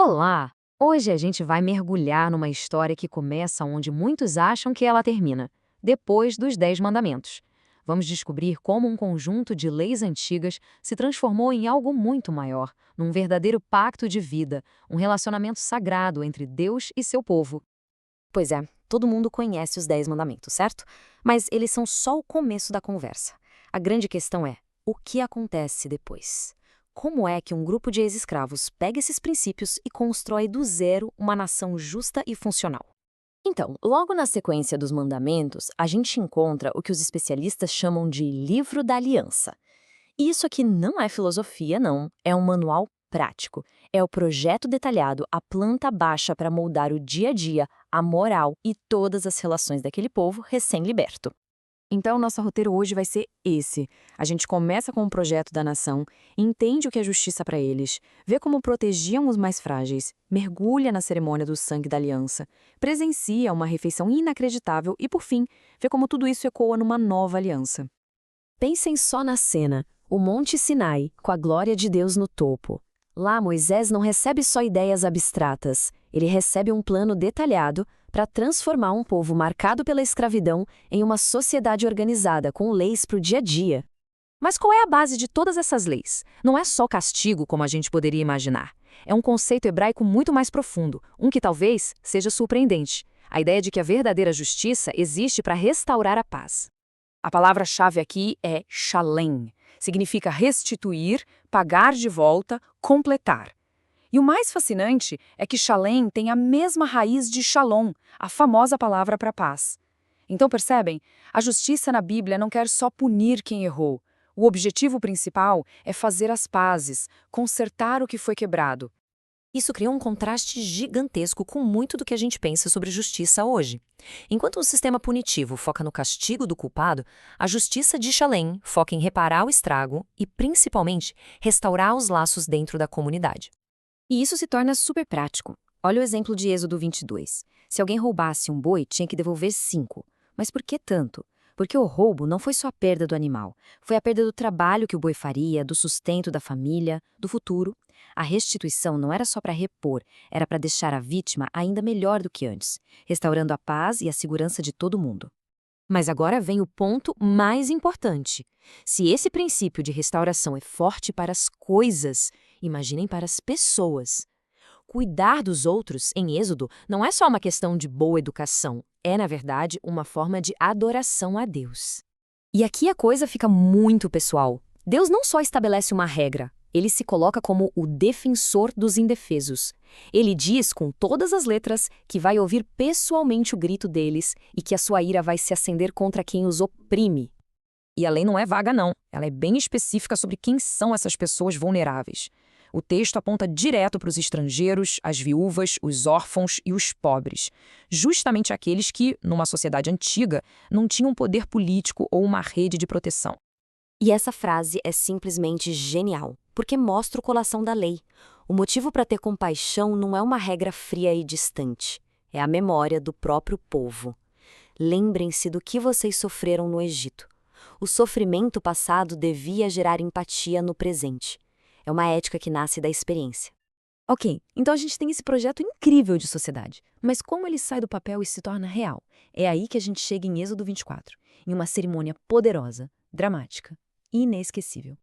Olá! Hoje a gente vai mergulhar numa história que começa onde muitos acham que ela termina, depois dos Dez Mandamentos. Vamos descobrir como um conjunto de leis antigas se transformou em algo muito maior, num verdadeiro pacto de vida, um relacionamento sagrado entre Deus e seu povo. Pois é, todo mundo conhece os 10 mandamentos, certo? Mas eles são só o começo da conversa. A grande questão é, o que acontece depois? Como é que um grupo de ex-escravos pega esses princípios e constrói do zero uma nação justa e funcional? Então, logo na sequência dos mandamentos, a gente encontra o que os especialistas chamam de Livro da Aliança. E isso aqui não é filosofia, não. É um manual prático. É o projeto detalhado, a planta baixa para moldar o dia a dia, a moral e todas as relações daquele povo recém-liberto. Então, nosso roteiro hoje vai ser esse. A gente começa com o projeto da nação, entende o que é justiça para eles, vê como protegiam os mais frágeis, mergulha na cerimônia do sangue da aliança, presencia uma refeição inacreditável e, por fim, vê como tudo isso ecoa numa nova aliança. Pensem só na cena, o Monte Sinai, com a glória de Deus no topo. Lá, Moisés não recebe só ideias abstratas, ele recebe um plano detalhado para transformar um povo marcado pela escravidão em uma sociedade organizada com leis para o dia a dia. Mas qual é a base de todas essas leis? Não é só castigo, como a gente poderia imaginar. É um conceito hebraico muito mais profundo, um que talvez seja surpreendente. A ideia de que a verdadeira justiça existe para restaurar a paz. A palavra-chave aqui é shalem. Significa restituir, pagar de volta, completar. E o mais fascinante é que shalem tem a mesma raiz de shalom, a famosa palavra para paz. Então percebem? A justiça na Bíblia não quer só punir quem errou. O objetivo principal é fazer as pazes, consertar o que foi quebrado. Isso cria um contraste gigantesco com muito do que a gente pensa sobre justiça hoje. Enquanto o sistema punitivo foca no castigo do culpado, a justiça de Shalem foca em reparar o estrago e, principalmente, restaurar os laços dentro da comunidade. E isso se torna super prático. Olha o exemplo de Êxodo 22. Se alguém roubasse um boi, tinha que devolver 5. Mas por que tanto? Porque o roubo não foi só a perda do animal, foi a perda do trabalho que o boi faria, do sustento da família, do futuro. A restituição não era só para repor, era para deixar a vítima ainda melhor do que antes, restaurando a paz e a segurança de todo mundo. Mas agora vem o ponto mais importante. Se esse princípio de restauração é forte para as coisas, imaginem para as pessoas. Cuidar dos outros, em Êxodo, não é só uma questão de boa educação, é, na verdade, uma forma de adoração a Deus. E aqui a coisa fica muito pessoal. Deus não só estabelece uma regra, ele se coloca como o defensor dos indefesos. Ele diz com todas as letras que vai ouvir pessoalmente o grito deles e que a sua ira vai se acender contra quem os oprime. E a lei não é vaga, não. Ela é bem específica sobre quem são essas pessoas vulneráveis. O texto aponta direto para os estrangeiros, as viúvas, os órfãos e os pobres. Justamente aqueles que, numa sociedade antiga, não tinham poder político ou uma rede de proteção. E essa frase é simplesmente genial, porque mostra o coração da lei. O motivo para ter compaixão não é uma regra fria e distante. É a memória do próprio povo. Lembrem-se do que vocês sofreram no Egito. O sofrimento passado devia gerar empatia no presente. É uma ética que nasce da experiência. Ok, então a gente tem esse projeto incrível de sociedade, mas como ele sai do papel e se torna real? É aí que a gente chega em Êxodo 24, em uma cerimônia poderosa, dramática e inesquecível.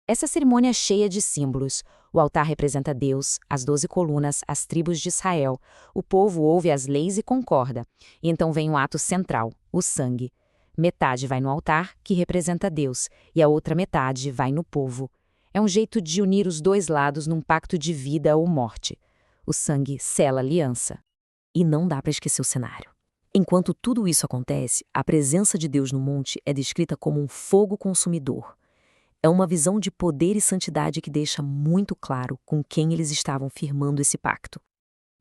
Essa cerimônia é cheia de símbolos. O altar representa Deus, as 12 colunas, as tribos de Israel. O povo ouve as leis e concorda. E então vem o ato central, o sangue. Metade vai no altar, que representa Deus, e a outra metade vai no povo. É um jeito de unir os dois lados num pacto de vida ou morte. O sangue sela a aliança. E não dá para esquecer o cenário. Enquanto tudo isso acontece, a presença de Deus no monte é descrita como um fogo consumidor. É uma visão de poder e santidade que deixa muito claro com quem eles estavam firmando esse pacto.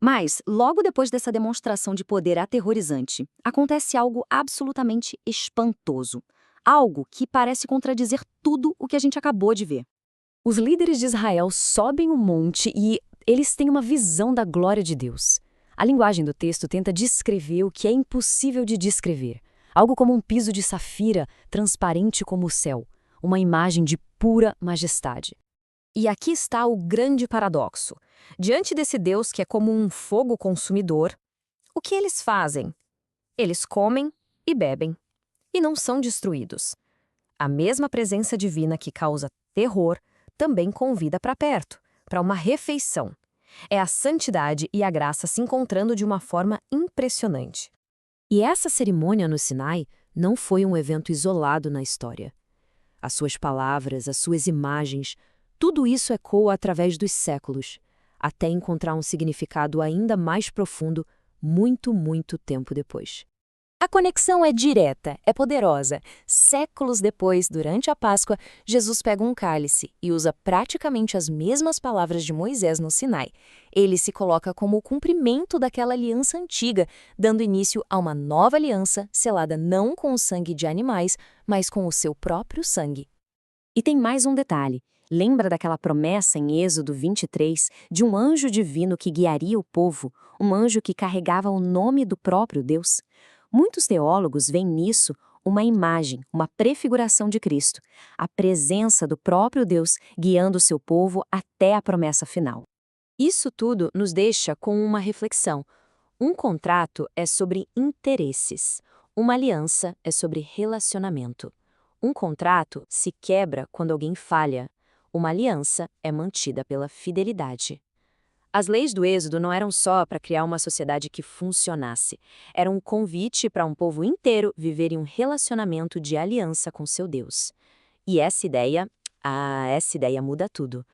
Mas, logo depois dessa demonstração de poder aterrorizante, acontece algo absolutamente espantoso. Algo que parece contradizer tudo o que a gente acabou de ver. Os líderes de Israel sobem o monte e eles têm uma visão da glória de Deus. A linguagem do texto tenta descrever o que é impossível de descrever. Algo como um piso de safira, transparente como o céu. Uma imagem de pura majestade. E aqui está o grande paradoxo. Diante desse Deus que é como um fogo consumidor, o que eles fazem? Eles comem e bebem, e não são destruídos. A mesma presença divina que causa terror também convida para perto, para uma refeição. É a santidade e a graça se encontrando de uma forma impressionante. E essa cerimônia no Sinai não foi um evento isolado na história. As suas palavras, as suas imagens, tudo isso ecoa através dos séculos, até encontrar um significado ainda mais profundo muito, muito tempo depois. A conexão é direta, é poderosa. Séculos depois, durante a Páscoa, Jesus pega um cálice e usa praticamente as mesmas palavras de Moisés no Sinai. Ele se coloca como o cumprimento daquela aliança antiga, dando início a uma nova aliança selada não com o sangue de animais, mas com o seu próprio sangue. E tem mais um detalhe. Lembra daquela promessa em Êxodo 23 de um anjo divino que guiaria o povo, um anjo que carregava o nome do próprio Deus? Muitos teólogos veem nisso uma imagem, uma prefiguração de Cristo, a presença do próprio Deus guiando seu povo até a promessa final. Isso tudo nos deixa com uma reflexão. Um contrato é sobre interesses, uma aliança é sobre relacionamento. Um contrato se quebra quando alguém falha, uma aliança é mantida pela fidelidade. As leis do Êxodo não eram só para criar uma sociedade que funcionasse. Era um convite para um povo inteiro viver em um relacionamento de aliança com seu Deus. E essa ideia muda tudo.